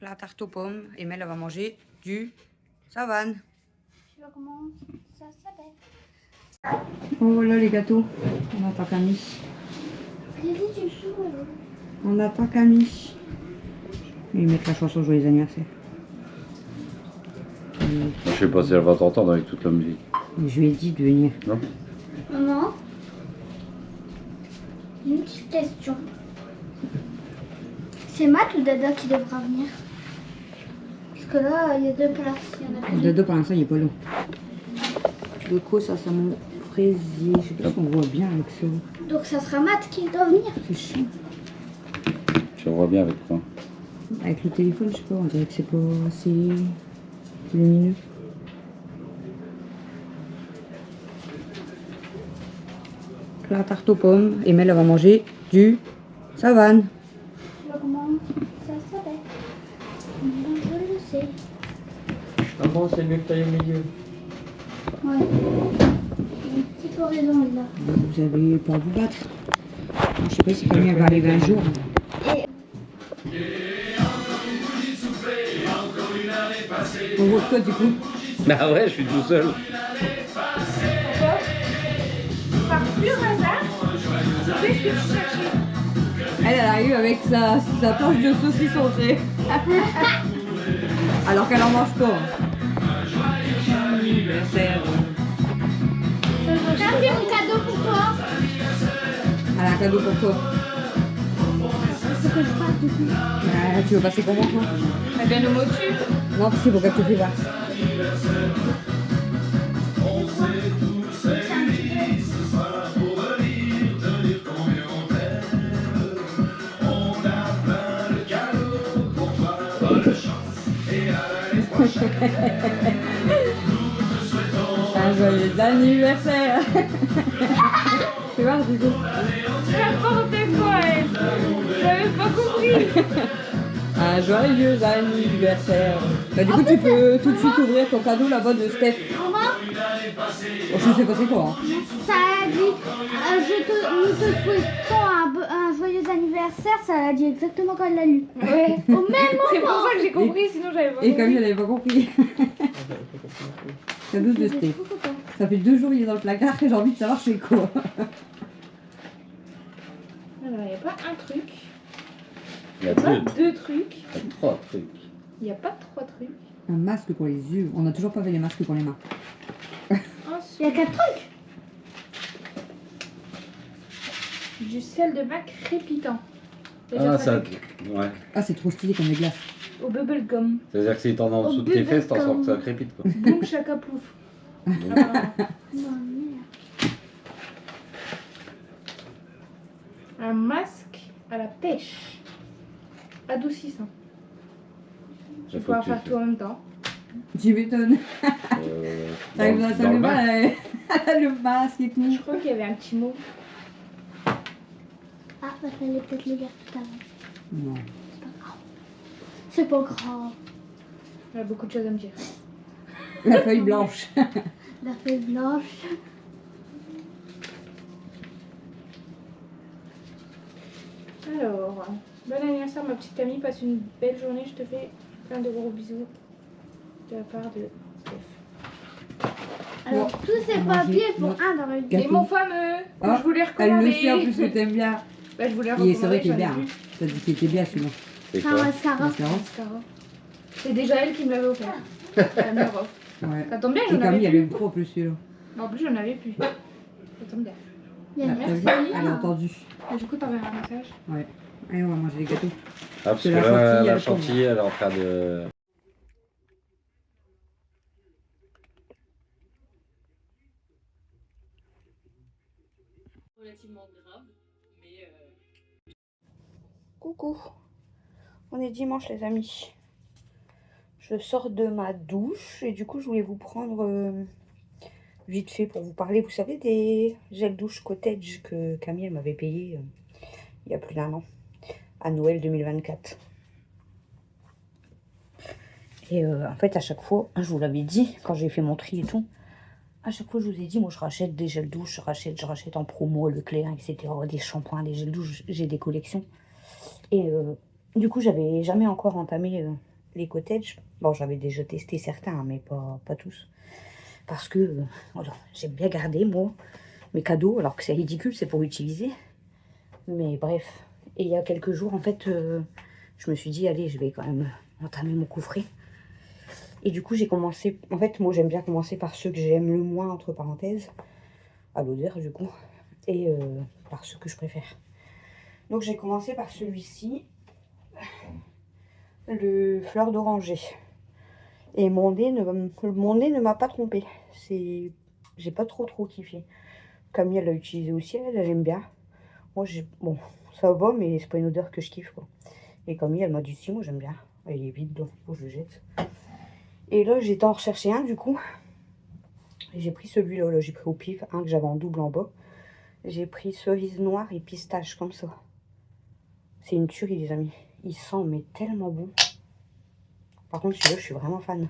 La tarte aux pommes, et Mel elle va manger du savane. Je sais pas comment ça s'appelle. Oh voilà les gâteaux, on attend Camille. J'ai dit tu souris. On attend Camille. Ils mettent la chanson joyeux anniversaire. Je sais pas si elle va t'entendre avec toute la musique. Je lui ai dit de venir. Non? Maman, une petite question. C'est Matt ou Dada qui devra venir? Parce que là, il y a deux places. Il y en a que Le deux. dodo pour l'instant il est pas long. Le coup ça mon fraisier. Je sais pas si on voit bien avec ça. Donc ça sera Matt qui doit venir. C'est chiant. Tu vois bien avec quoi? Avec le téléphone, je sais pas, on dirait que c'est pas assez lumineux. La tarte aux pommes, et Mel elle va manger du savane. Je sais pas comment ça s'appelle. Mais je le sais. Ah bon, c'est mieux que t'ailles au milieu. Ouais. Une petite oraison là. Vous avez pas à vous battre. Je sais pas si Camille va arriver un jour. On voit quoi du coup? Ah ouais, je suis tout seul. Par pur hasard, qu'est-ce que tu cherchais? Elle arrive avec sa planche de saucisson, tu sais. Alors qu'elle en mange pas. Anniversaire. Tiens, c'est mon cadeau pour toi. Elle a un cadeau pour toi. C'est que je passe du coup. Tu veux passer comment toi? Elle vient le mot dessus. Non, parce qu'il faut qu'elle te fait voir. Un joyeux anniversaire. Tu vois, du coup. N'importe quoi, j'avais pas compris. Un joyeux anniversaire. Bah, du coup, tu peux tout de suite ouvrir ton cadeau là-bas de Steph. Maman, Oh, je sais pas c'est quoi. Hein. ça a dit nous te souhaitons un joyeux anniversaire, ça a dit exactement quand elle l'a lu. Ouais. Au même moment. C'est pour ça que j'ai compris, sinon j'avais pas Et compris. Camille, elle avait pas compris. Cadeau de Steph. Ça fait 2 jours il est dans le placard et j'ai envie de savoir c'est quoi. Alors, il n'y a pas un truc, Il y a pas deux, deux trucs, il y a trois trucs. il n'y a pas trois trucs. Un masque pour les yeux. On a toujours pas fait les masques pour les mains. Il y a 4 trucs. Du sel de bac crépitant. Ah, ça. Ouais. Ah, c'est trop stylé comme les glaces. Au bubblegum. C'est-à-dire que si t'en as en Au dessous de tes fesses, t'en sors bubblegum. que ça crépite quoi. Boum chaka plouf. Non, merde. Un masque à la pêche. Adoucissant. Tu Il peux faut que en tu faire tout en même temps. Tu m'étonnes. Ça lui dans a le bain. le masque et tout. Je crois qu'il y avait un petit mot. Ah, bah fallait peut-être le lire tout à l'heure. Non. C'est pas grave. Il y a beaucoup de choses à me dire. La feuille blanche. La feuille blanche. Alors, bon anniversaire ma petite Camille, passe une belle journée, je te fais plein de gros bisous de la part de Steph. Alors, Bon, tous ces on va manger papiers pour notre un dans le gâteau. Et mon fameux, que Ah, je voulais Elle recommander. le sait en plus que t'aimes bien. Bah, je voulais Et recommander. c'est vrai qu'il est j'en ai bien. plus. Hein. T'as dit qu'il était bien celui-là. C'est C'est un quoi? mascara. Mascara. Mascara. C'est déjà elle qui me l'avait offert. La meilleure offre. Ouais. Ça tombe bien, Et j'en Camille, avais elle plus. aime trop en plus celui-là. En plus, j'en avais plus. Ça tombe bien. Il y a Ah, t'as vu? merci. Elle a entendu. Et du coup, t'enverras un message. Ouais. Allez, on va manger les gâteaux. Ah, parce que C'est la là, chantilly, la elle tombe. chantilly, elle est en train de. Relativement grave, mais. Coucou. On est dimanche les amis. Je sors de ma douche et du coup je voulais vous prendre vite fait pour vous parler, vous savez, des gels douche cottage que Camille m'avait payé il y a plus d'1 an. à Noël 2024. Et en fait, à chaque fois, je vous l'avais dit, quand j'ai fait mon tri et tout, à chaque fois, je vous ai dit, moi, je rachète des gels douche, je rachète en promo, Leclerc, etc. Des shampoings, des gels douche, j'ai des collections. Et du coup, j'avais jamais encore entamé les cottages. Bon, j'avais déjà testé certains, hein, mais pas tous. Parce que, voilà, j'aime bien garder, moi, mes cadeaux, alors que c'est ridicule, c'est pour utiliser. Mais bref. Et il y a quelques jours, en fait, je me suis dit, allez, je vais quand même entamer mon coffret. Et du coup, j'ai commencé... En fait, moi, j'aime bien commencer par ceux que j'aime le moins, entre parenthèses, à l'odeur, du coup, et par ceux que je préfère. Donc, j'ai commencé par celui-ci, le fleur d'oranger. Et mon nez ne m'a pas trompé. J'ai pas trop kiffé. Camille, elle l'a utilisé aussi, elle aime bien. Moi, bon, ça va, mais c'est pas une odeur que je kiffe, quoi. Et Camille, elle m'a dit, si, moi, j'aime bien. Il est vide, donc faut que je le jette. Et là, j'étais en rechercher un, du coup. Et j'ai pris celui-là, là, j'ai pris au pif, un que j'avais en double en bas. J'ai pris cerise noire et pistache, comme ça. C'est une tuerie, les amis. Il sent, mais tellement bon. Par contre, celui-là, je suis vraiment fan.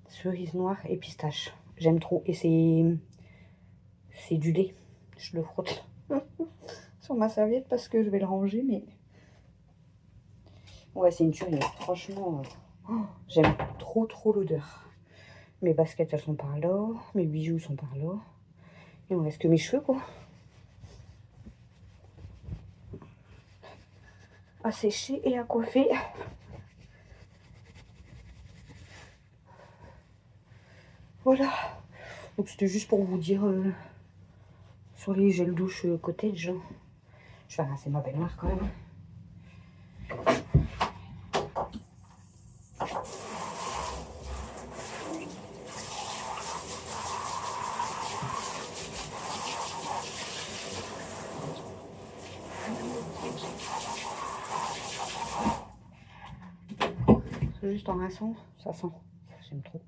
Cerise noire et pistache. J'aime trop. Et c'est du lait. Je le frotte sur ma serviette parce que je vais le ranger, mais... Ouais, c'est une tuerie. Franchement, j'aime trop l'odeur. Mes baskets, elles sont par là. Mes bijoux sont par là. Il me reste que mes cheveux, quoi. À sécher et à coiffer. Voilà. Donc c'était juste pour vous dire sur les gels douche cottage. Je vais rincer ma baignoire quand même. Juste en rinçant, ça sent. J'aime trop.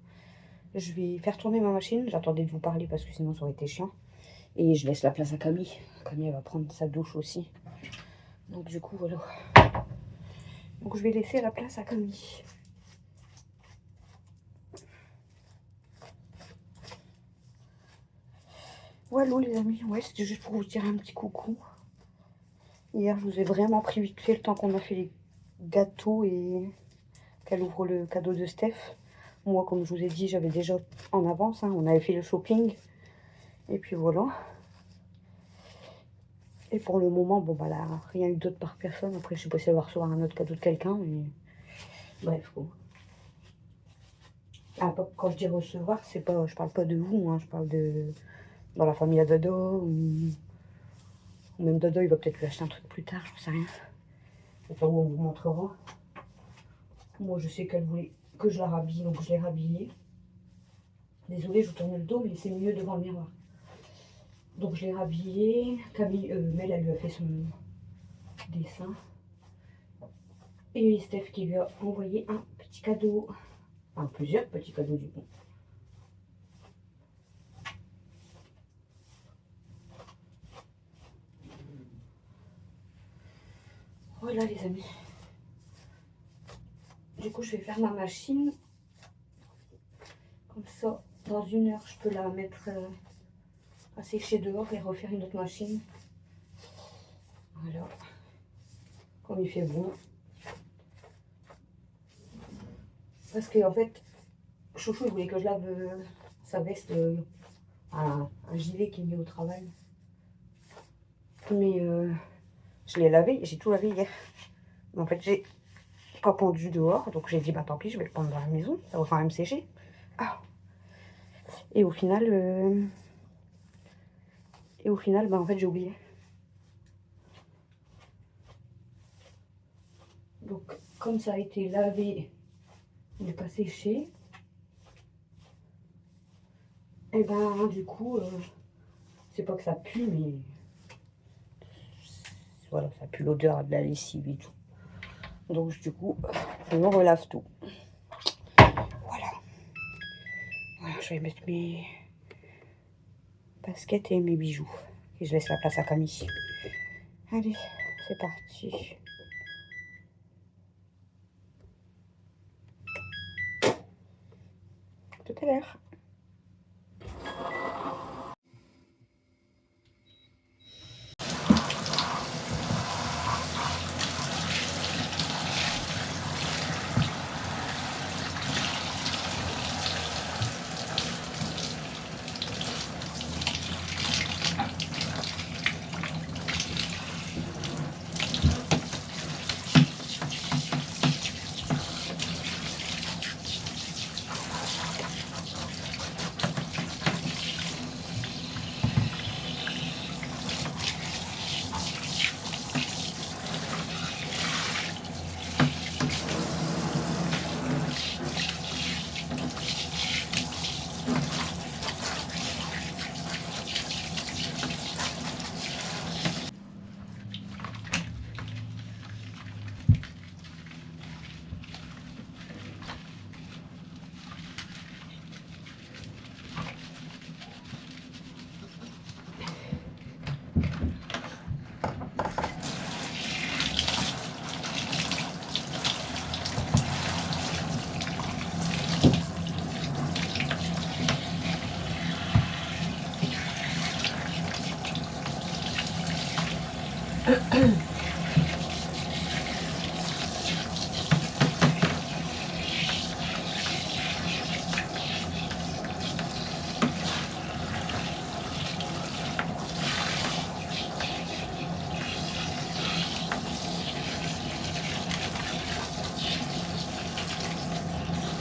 Je vais faire tourner ma machine. J'attendais de vous parler parce que sinon ça aurait été chiant. Et je laisse la place à Camille. Camille, elle va prendre sa douche aussi. Donc du coup, voilà. Donc je vais laisser la place à Camille. Voilà les amis. Ouais, c'était juste pour vous dire un petit coucou. Hier, je vous ai vraiment pris vite fait le temps qu'on a fait les gâteaux et qu'elle ouvre le cadeau de Steph. Moi, comme je vous ai dit, j'avais déjà en avance. Hein, on avait fait le shopping. Et puis voilà. Et pour le moment, bon bah là, rien eu d'autre par personne. Après, je sais pas si elle va recevoir un autre cadeau de quelqu'un, mais bref quoi. Ah, quand je dis recevoir, c'est pas, je parle pas de vous, hein, je parle de dans la famille à Dodo ou même Dodo, il va peut-être lui acheter un truc plus tard, j'en sais rien. Enfin, où on vous montrera. Moi, je sais qu'elle voulait que je la rhabille, donc je l'ai rhabillée. Désolée, je vous tourne le dos, mais c'est mieux devant le miroir. Donc je l'ai rhabillée. Camille, Mel, elle lui a fait son dessin. Et Steph qui lui a envoyé un petit cadeau. Enfin, plusieurs petits cadeaux du coup. Voilà les amis. Du coup, je vais faire ma machine. Comme ça, dans 1 heure, je peux la mettre à sécher dehors et refaire une autre machine. Voilà. Comme il fait bon. Parce que en fait, Chouchou il voulait que je lave sa veste, un gilet qu'il met au travail. Mais je l'ai lavé, j'ai tout lavé hier. Mais en fait, j'ai pas pendu dehors, donc j'ai dit bah tant pis, je vais le pendre dans la maison, ça va quand même sécher. Ah. Et au final, bah en fait j'ai oublié. Donc comme ça a été lavé, il n'est pas séché. Et ben du coup, c'est pas que ça pue, mais voilà, ça pue l'odeur de la lessive et tout. Donc du coup, je me relave tout. Voilà. Voilà, je vais mettre mes baskets et mes bijoux. Et je laisse la place à Camille. Allez, c'est parti. Tout à l'heure.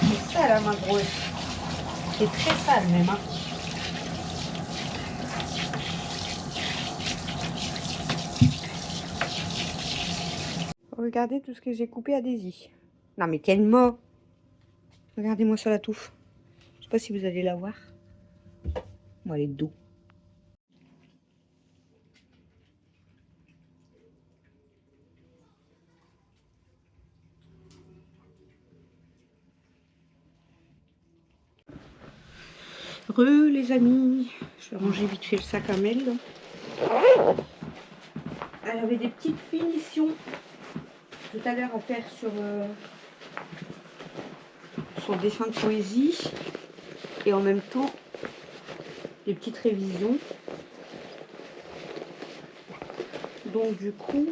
C'est ça la main grosse. C'est très sale même. Hein. Regardez tout ce que j'ai coupé à Daisy. Non mais quel mot! Regardez-moi sur la touffe. Je sais pas si vous allez la voir. Moi, elle est de dos. Les amis, je vais ranger vite fait le sac à Mel. Elle avait des petites finitions tout à l'heure à faire sur son dessin de poésie et en même temps des petites révisions. Donc du coup,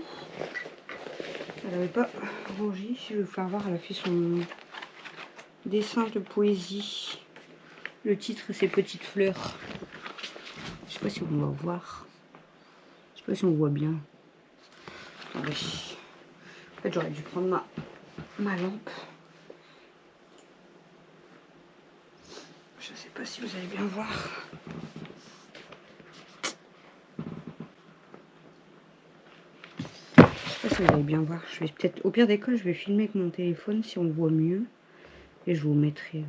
elle n'avait pas rangé. Si je vais vous faire voir, elle a fait son dessin de poésie. Le titre, c'est Petites fleurs. Je sais pas si on va voir. Je sais pas si on voit bien. Attendez. En fait, j'aurais dû prendre ma lampe. Je sais pas si vous allez bien voir. Je sais pas si vous allez bien voir. Je vais peut-être, au pire des cas, je vais filmer avec mon téléphone si on voit mieux. Et je vous mettrai...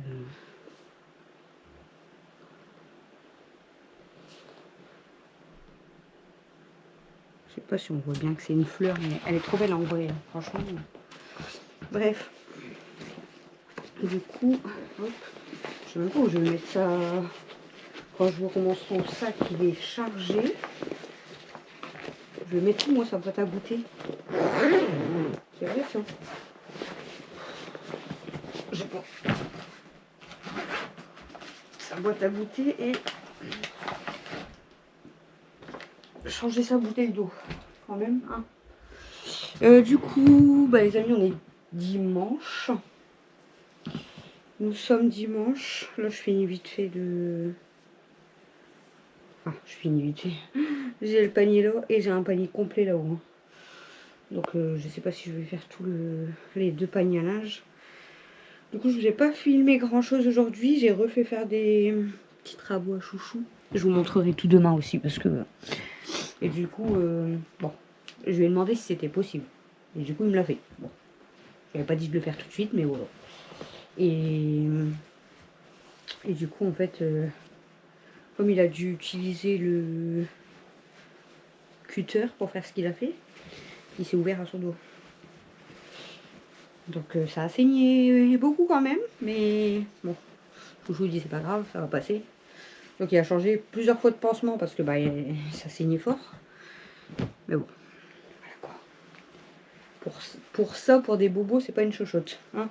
Je sais pas si on voit bien que c'est une fleur, mais elle est trop belle en vrai, hein, franchement. Bref. Du coup, hop, je sais même pas où je vais mettre ça. Quand je vois comment son sac il est chargé, je vais mettre tout moi sa boîte à goûter. C'est vrai ça. Je prends sa boîte à goûter et changer sa bouteille d'eau quand même. Hein. Du coup, bah, les amis, on est dimanche. Nous sommes dimanche. Là, je finis vite fait de... Ah, je finis vite fait. J'ai le panier là et j'ai un panier complet là-haut. Hein. Donc, je sais pas si je vais faire les 2 paniers à linge. Du coup, je vous ai pas filmé grand-chose aujourd'hui. J'ai refait faire des petits travaux à chouchou. Je vous montrerai tout demain aussi parce que... Et du coup, bon, je lui ai demandé si c'était possible. Et du coup, il me l'a fait. Bon, je n'avais pas dit de le faire tout de suite, mais voilà. Et du coup, en fait, comme il a dû utiliser le cutter pour faire ce qu'il a fait, il s'est ouvert à son dos. Donc ça a saigné beaucoup quand même, mais bon, je vous dis c'est pas grave, ça va passer. Donc il a changé plusieurs fois de pansement parce que bah, ça saignait fort. Mais bon, voilà quoi. Pour ça, pour des bobos, c'est pas une chochotte. Hein.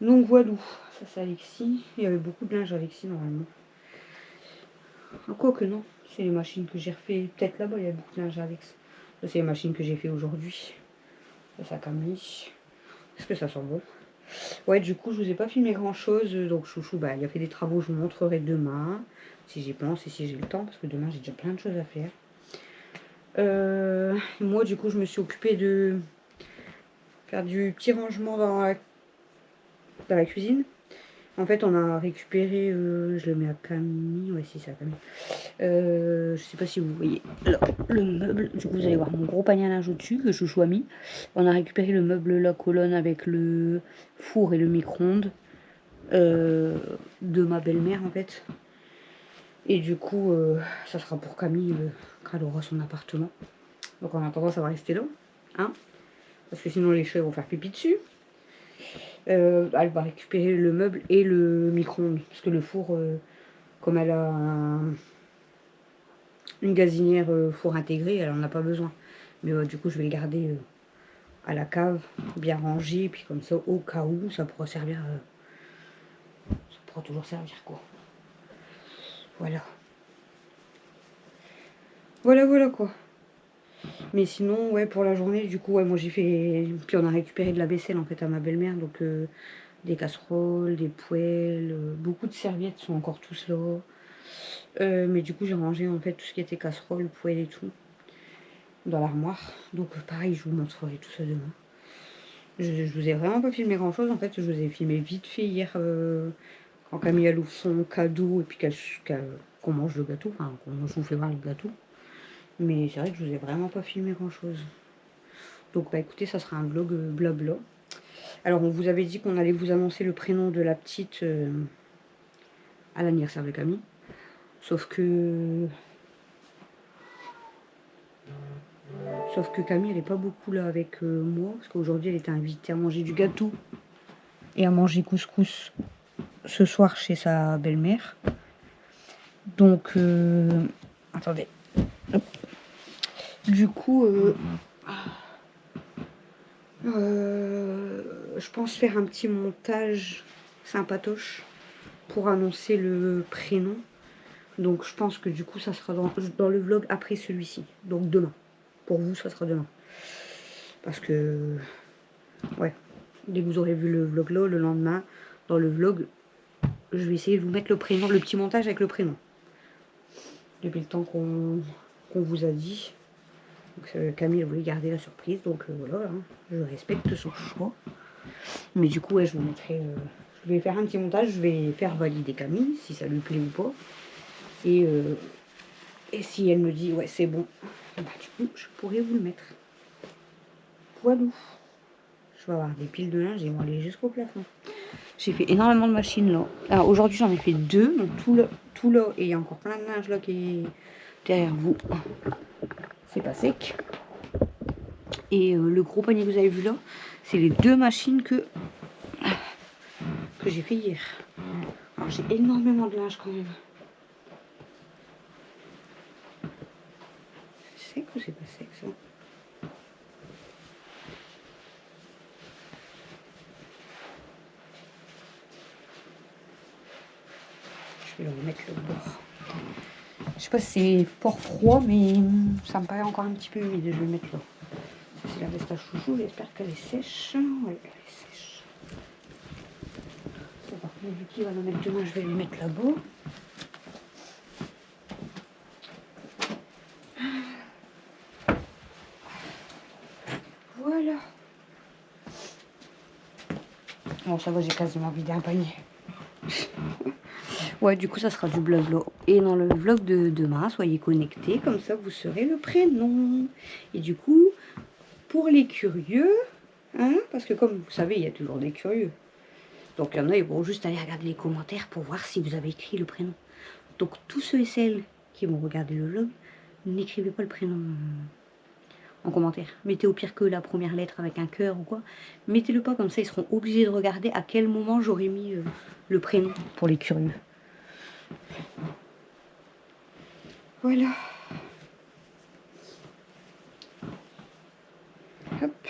Donc voilà. Ça, c'est Alexis. Il y avait beaucoup de linge Alexis, normalement. Ah, quoi que non. C'est les machines que j'ai refait. Peut-être là-bas, il y a beaucoup de linge Alex. Ça, c'est les machines que j'ai fait aujourd'hui. Ça, Camille. Est-ce que ça sent bon? Ouais, du coup, je vous ai pas filmé grand-chose. Donc, chouchou, bah, il a fait des travaux. Je vous montrerai demain. Si j'y pense et si j'ai le temps. Parce que demain, j'ai déjà plein de choses à faire. Moi, du coup, je me suis occupée de faire du petit rangement dans la cuisine. En fait, on a récupéré, je le mets à Camille, ouais, si c'est à Camille. Je sais pas si vous voyez là, le meuble. Du coup, vous allez voir mon gros panier à linge au-dessus que Chouchou a mis. On a récupéré le meuble, la colonne avec le four et le micro-ondes de ma belle-mère en fait. Et du coup, ça sera pour Camille quand elle aura son appartement. Donc en attendant, ça va rester là, hein, parce que sinon les chats vont faire pipi dessus. Elle va récupérer le meuble et le micro-ondes. Parce que le four, comme elle a une gazinière four intégrée, elle en a pas besoin. Mais du coup, je vais le garder à la cave, bien rangé. Et puis comme ça, au cas où, ça pourra servir. Ça pourra toujours servir, quoi. Voilà. Voilà, quoi. Mais sinon, ouais, pour la journée, du coup, ouais, moi j'ai fait... Puis on a récupéré de la vaisselle, en fait, à ma belle-mère. Donc, des casseroles, des poêles, beaucoup de serviettes sont encore tous là. Mais du coup, j'ai rangé, en fait, tout ce qui était casseroles, poêles et tout, dans l'armoire. Donc, pareil, je vous montrerai tout ça demain. Je vous ai vraiment pas filmé grand-chose, en fait. Je vous ai filmé vite fait hier, quand Camille a ouvre son cadeau, et puis qu'on mange le gâteau. Enfin, je vous fais voir le gâteau. Mais c'est vrai que je vous ai vraiment pas filmé grand-chose. Donc, bah écoutez, ça sera un vlog blabla. Alors, on vous avait dit qu'on allait vous annoncer le prénom de la petite à l'anniversaire de Camille. Sauf que Camille, elle n'est pas beaucoup là avec moi. Parce qu'aujourd'hui, elle était invitée à manger du gâteau et à manger couscous ce soir chez sa belle-mère. Donc, attendez. Hop. Du coup, je pense faire un petit montage sympatoche pour annoncer le prénom. Donc je pense que du coup ça sera dans le vlog après celui-ci. Donc demain. Pour vous ça sera demain. Parce que ouais, dès que vous aurez vu le vlog là, le lendemain, dans le vlog, je vais essayer de vous mettre le prénom, le petit montage avec le prénom. Depuis le temps qu'on vous a dit. Donc, Camille voulait garder la surprise, donc voilà, hein, je respecte son choix. Mais du coup, ouais, je vous mettrai. Je vais faire un petit montage, je vais faire valider Camille, si ça lui plaît ou pas. Et si elle me dit, ouais, c'est bon, bah, du coup, je pourrais vous le mettre. Voilà. Je vais avoir des piles de linge et vont aller jusqu'au plafond. J'ai fait énormément de machines là. Alors aujourd'hui, j'en ai fait 2, donc tout là, et il y a encore plein de linge là qui est derrière vous. C'est pas sec. Et le gros panier que vous avez vu là, c'est les 2 machines que j'ai fait hier. Alors j'ai énormément de linge quand même. C'est sec ou c'est pas sec ça? Je vais le remettre le bord. Je sais pas si c'est fort froid, mais ça me paraît encore un petit peu humide. Je vais le mettre là. Ça, c'est la veste à chouchou. J'espère qu'elle est sèche. Oui, elle est sèche. Ça, par contre, vu qu'il va la mettre demain, je vais le mettre là-bas. Voilà. Bon, ça va, j'ai quasiment vidé un panier. Ouais, du coup, ça sera du vlog là. Et dans le vlog de demain, soyez connectés, comme ça, vous saurez le prénom. Et du coup, pour les curieux, hein, parce que comme vous savez, il y a toujours des curieux. Donc, il y en a, ils vont juste aller regarder les commentaires pour voir si vous avez écrit le prénom. Donc, tous ceux et celles qui vont regarder le vlog, n'écrivez pas le prénom en commentaire. Mettez au pire que la première lettre avec un cœur ou quoi. Mettez-le pas, comme ça, ils seront obligés de regarder à quel moment j'aurais mis le prénom pour les curieux. Voilà. Hop.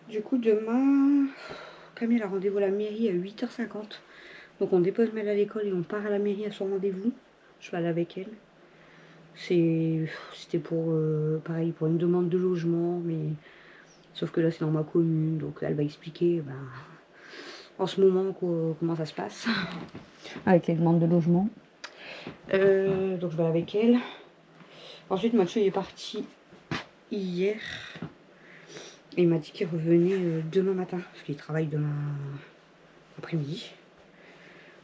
Du coup, demain, Camille a rendez-vous à la mairie à 8h50. Donc on dépose Mel à l'école et on part à la mairie à son rendez-vous. Je vais aller avec elle. C'était pour, pareil, pour une demande de logement, mais sauf que là c'est dans ma commune, donc elle va expliquer en ce moment comment ça se passe avec les demandes de logement. Donc je vais aller avec elle. Ensuite Mathieu est parti hier et il m'a dit qu'il revenait demain matin, parce qu'il travaille demain après-midi.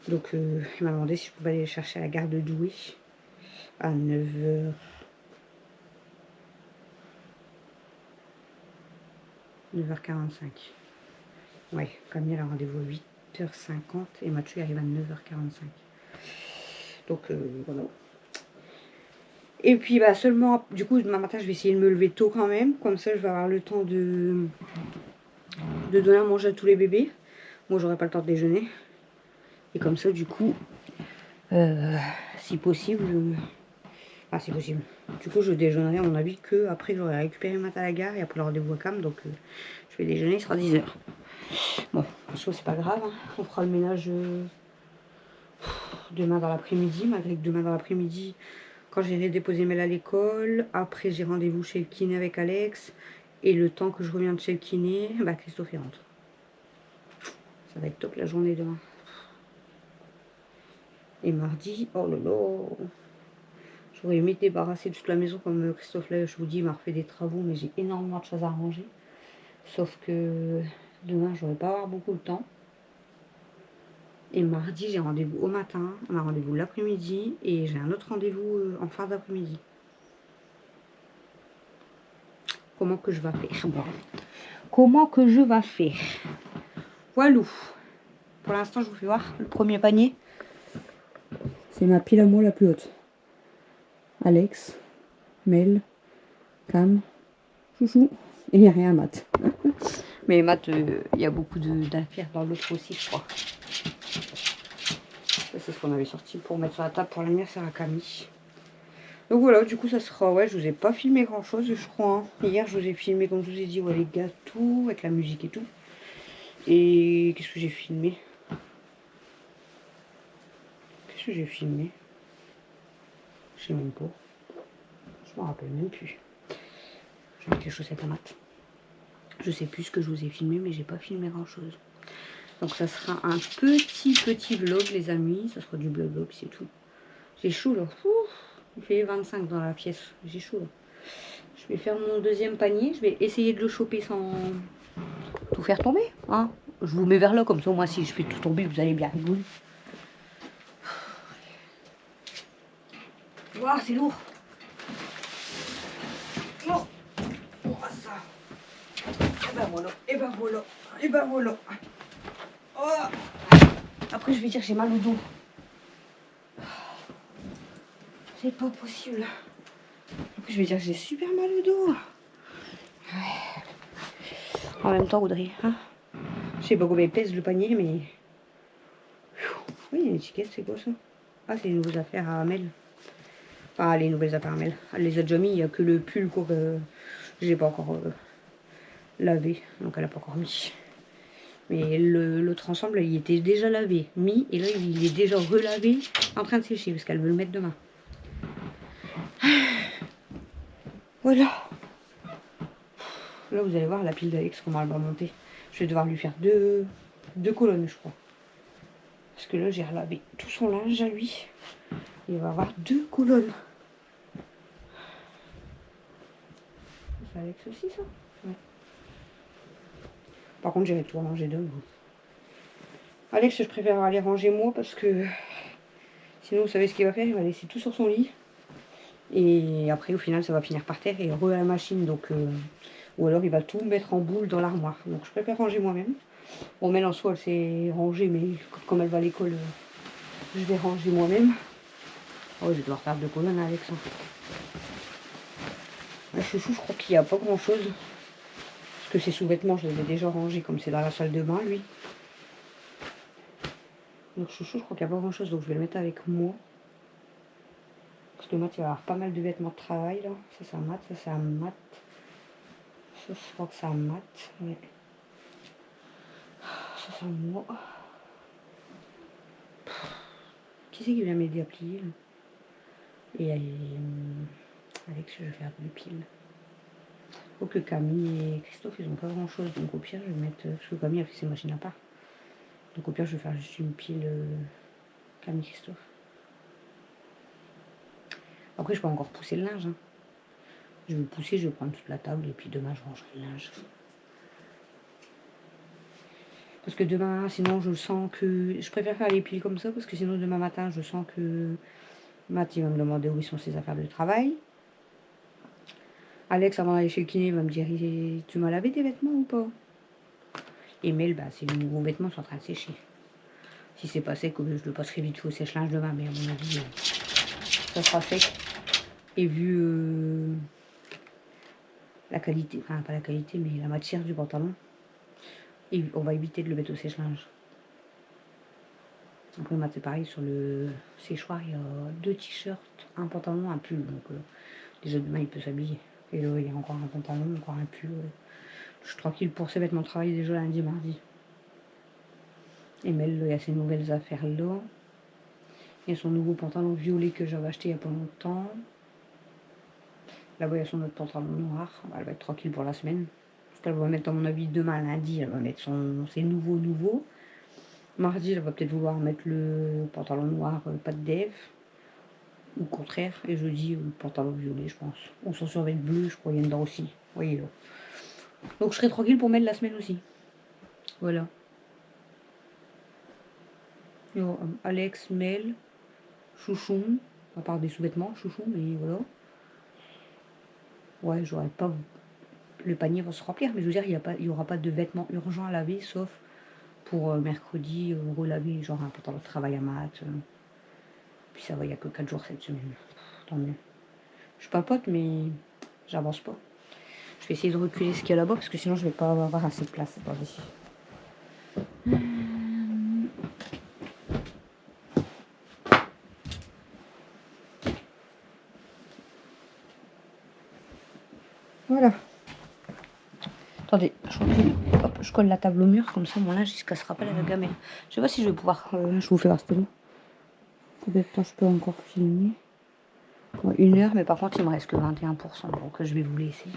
Donc il m'a demandé si je pouvais aller le chercher à la gare de Douai à 9h. 9h45. Ouais, Camille a rendez-vous à 8h50 et Mathieu arrive à 9h45. Donc voilà. Et puis bah seulement, du coup demain matin je vais essayer de me lever tôt quand même. Comme ça je vais avoir le temps de donner à manger à tous les bébés. Moi j'aurai pas le temps de déjeuner. Et comme ça du coup, si possible, c'est possible. Du coup je déjeunerai à mon avis que après j'aurai récupéré Matt à la gare et après le rendez-vous à Cam. Donc je vais déjeuner, il sera 10h. Bon, en soi c'est pas grave, hein. On fera le ménage demain dans l'après-midi, malgré que demain dans l'après-midi, quand j'irai déposer Mel à l'école, après j'ai rendez-vous chez le kiné avec Alex, et le temps que je reviens de chez le kiné, Christophe y rentre. Ça va être top la journée demain. Et mardi, oh là là, j'aurais aimé débarrasser toute la maison comme Christophe là, je vous dis, il m'a refait des travaux, mais j'ai énormément de choses à ranger. Sauf que demain, je n'aurai pas avoir beaucoup de temps. Et mardi, j'ai rendez-vous au matin, on a rendez-vous l'après-midi, et j'ai un autre rendez-vous en fin d'après-midi. Comment que je vais faire? Bon. Comment que je vais faire? Voilà. Pour l'instant, je vous fais voir le premier panier. C'est ma pile à moi la plus haute. Alex, Mel, Cam, Chouchou, et il n'y a rien à Matt. Mais Matt, il y a beaucoup d'affaires dans l'autre aussi, je crois. C'est ce qu'on avait sorti pour mettre sur la table pour l'anniversaire à Camille. Donc voilà, du coup ça sera, ouais, je vous ai pas filmé grand chose je crois. Hein. Hier je vous ai filmé, comme je vous ai dit, ouais, les gâteaux, avec la musique et tout. Et qu'est-ce que j'ai filmé? Qu'est-ce que j'ai filmé? Je sais même pas. Je me rappelle même plus. Je vais mettre les chaussettes à Matt. Je sais plus ce que je vous ai filmé, mais j'ai pas filmé grand chose. Donc ça sera un petit vlog les amis. Ça sera du vlog, c'est tout. J'ai chaud là. Ouf, il fait 25 dans la pièce. J'ai chaud là. Je vais faire mon deuxième panier. Je vais essayer de le choper sans tout faire tomber. Hein. Je vous mets vers là comme ça. Moi si je fais tout tomber, vous allez bien rigoler. Waouh, c'est lourd. Lourd. Oh ça. Et ben voilà. Et ben voilà. Et ben voilà. Oh. Après je vais dire que j'ai mal au dos. C'est pas possible. Après je vais dire que j'ai super mal au dos. Ouais. En même temps Audrey, hein, je sais pas combien pèse le panier mais... Oui, il y a une étiquette, c'est quoi ça? Ah, c'est les nouvelles affaires à Amel. Enfin, les nouvelles affaires à Amel. Elle les a déjà mis, il n'y a que le pull que j'ai pas encore lavé. Donc elle a pas encore mis. Mais l'autre ensemble, il était déjà lavé, mis, et là il est déjà relavé, en train de sécher, parce qu'elle veut le mettre demain. Voilà. Là vous allez voir la pile d'Alex, comment elle va monter. Je vais devoir lui faire deux colonnes, je crois. Parce que là j'ai relavé tout son linge à lui. Il va avoir 2 colonnes. C'est Alex aussi ça? Ouais. Par contre j'irai tout ranger demain. Alex, je préfère aller ranger moi parce que sinon vous savez ce qu'il va faire, il va laisser tout sur son lit. Et après au final ça va finir par terre et re à la machine. Donc ou alors il va tout mettre en boule dans l'armoire. Donc je préfère ranger moi-même. Bon, Mel en soi elle s'est rangée, mais comme elle va à l'école, je vais ranger moi-même. Oh, je vais devoir faire 2 colonnes avec ça. La chouchou, je crois qu'il n'y a pas grand chose. Parce que ses sous-vêtements, je les ai déjà rangés comme c'est dans la salle de bain, lui. Donc chouchou, je crois qu'il n'y a pas grand chose, donc je vais le mettre avec moi. Parce que Matt, il va avoir pas mal de vêtements de travail, là. Ça, c'est un Matt, ça, c'est un Matt. Ça, je crois que c'est un Matt, ouais. Ça, c'est un moi. Qui c'est qui vient m'aider à plier, là? Et Alex, je vais faire des piles. Faut que Camille et Christophe, ils ont pas grand chose. Donc au pire, je vais mettre. Parce que Camille a fait ses machines à part. Donc au pire, je vais faire juste une pile Camille Christophe. Après, je peux encore pousser le linge. Hein. Je vais pousser, je vais prendre toute la table et puis demain, je rangerai le linge. Parce que demain, sinon, je sens que. Je préfère faire les piles comme ça parce que sinon, demain matin, je sens que Matt, il va me demander où sont ses affaires de travail. Alex, avant d'aller chez le kiné, va me dire tu m'as lavé tes vêtements ou pas? Et Mel, bah, c'est les nouveaux vêtements sont en train de sécher. Si c'est pas sec, je le passerai vite fait au sèche-linge demain, mais à mon avis, ça sera sec. Et vu la qualité, enfin pas la qualité, mais la matière du pantalon, et on va éviter de le mettre au sèche-linge. Après, c'est pareil, sur le séchoir, il y a 2 t-shirts, un pantalon, un pull. Donc, déjà demain, il peut s'habiller. Et là, il y a encore un pantalon, encore un pull. Je suis tranquille pour ses vêtements de travail déjà lundi, mardi. Et Mel, il y a ses nouvelles affaires là. Il y a son nouveau pantalon violet que j'avais acheté il n'y a pas longtemps. Là-bas, il y a son autre pantalon noir. Elle va être tranquille pour la semaine. Parce qu'elle va mettre, à mon avis, demain, lundi, elle va mettre ses nouveaux. Mardi, elle va peut-être vouloir mettre le pantalon noir, pas de dev. Ou au contraire. Et jeudi, le pantalon violet, je pense. On s'en surveille bleu, je crois, il y a dedans aussi. Vous voyez là. Donc, je serai tranquille pour mettre la semaine aussi. Voilà. Yo, Alex, Mel, Chouchou, à part des sous-vêtements, Chouchou, mais voilà. Ouais, j'aurais pas. Le panier va se remplir, mais je veux dire, il n'y aura pas de vêtements urgents à laver, sauf pour mercredi, relaver, genre un pantalon de travail à Matt. Puis ça va, il n'y a que 4 jours cette semaine. Tant mieux. Je papote, mais j'avance pas. Je vais essayer de reculer ce qu'il y a là-bas, parce que sinon je vais pas avoir assez de place. Attendez. Voilà. Attendez, je colle la table au mur, comme ça mon linge il se cassera pas la gamelle. Je sais pas si je vais pouvoir. Je vous fais voir cette combien de temps je peux encore filmer. 1 heure, mais par contre il me reste que 21%, donc je vais vous laisser.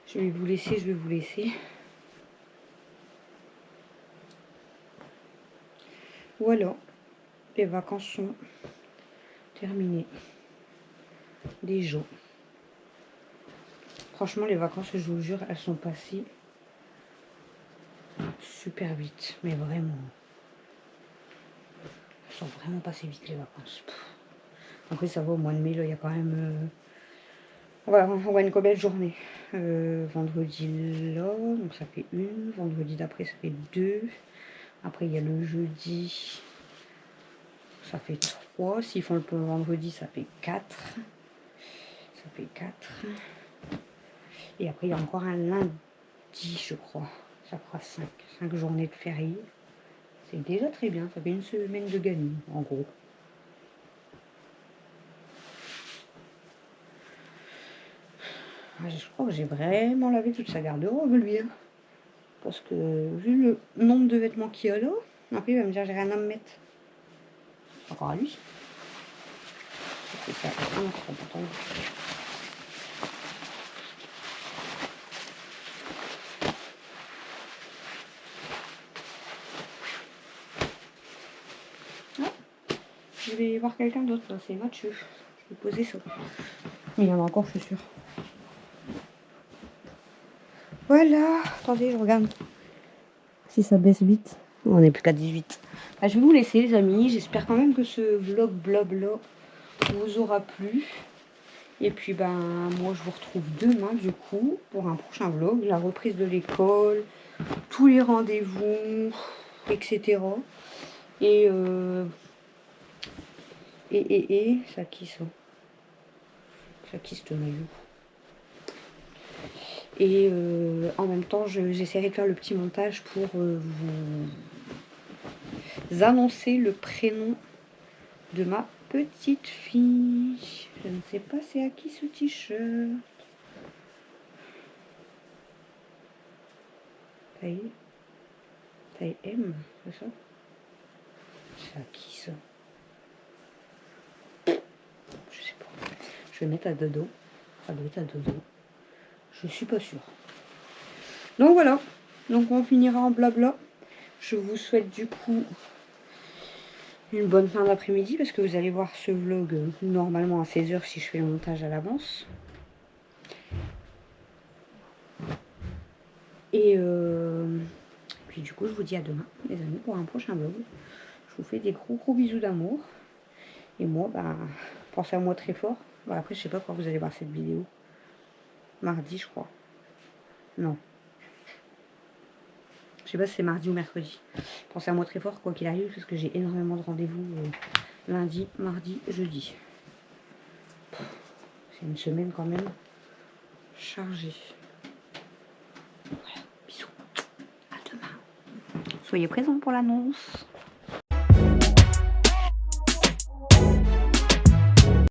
Je vais vous laisser. Voilà, les vacances sont terminées. Déjà. Franchement, les vacances, je vous jure, elles sont passées super vite. Mais vraiment. Elles sont vraiment passées vite, les vacances. Après, ça va, au mois de mai, là, il y a quand même... on va une belle journée. Vendredi, là, donc ça fait 1. Vendredi d'après, ça fait 2. Après, il y a le jeudi. Ça fait 3. S'ils font le vendredi, ça fait 4. Ça fait 4. Et après, il y a encore un lundi, je crois. Ça fera 5 journées de férié. C'est déjà très bien. Ça fait 1 semaine de gagner, en gros. Je crois que j'ai vraiment lavé toute sa garde-robe, lui. Hein. Parce que, vu le nombre de vêtements qu'il y a là, après, il va me dire, j'ai rien à me mettre. Encore à lui. C'est ça. Je vais voir quelqu'un d'autre, là, c'est Mathieu. Je vais poser ça. Il y en a encore, je suis sûre. Voilà. Attendez, je regarde. Si ça baisse vite. On n'est plus qu'à 18. Bah, je vais vous laisser, les amis. J'espère quand même que ce vlog blob-là vous aura plu. Et puis, ben, moi, je vous retrouve demain, du coup, pour un prochain vlog. La reprise de l'école, tous les rendez-vous, etc. Et ça qui ça? Ça qui ce maillot? Et en même temps, j'essaierai de faire le petit montage pour vous annoncer le prénom de ma petite fille. Je ne sais pas c'est à qui ce t-shirt. Taille M, c'est ça? C'est à qui ça? Je sais pas. Je vais mettre à dodo. Ça doit être à dodo. Je suis pas sûre. Donc voilà. Donc on finira en blabla. Je vous souhaite du coup une bonne fin d'après-midi parce que vous allez voir ce vlog normalement à 16 h si je fais le montage à l'avance. Et puis du coup je vous dis à demain les amis pour un prochain vlog. Je vous fais des gros bisous d'amour. Et moi bah pensez à moi très fort. Bah, après je sais pas quand vous allez voir cette vidéo. Mardi je crois. Non. Je sais pas si c'est mardi ou mercredi. Pensez à moi très fort quoi qu'il arrive parce que j'ai énormément de rendez-vous lundi, mardi, jeudi. C'est une semaine quand même chargée. Voilà, bisous. À demain. Soyez présents pour l'annonce.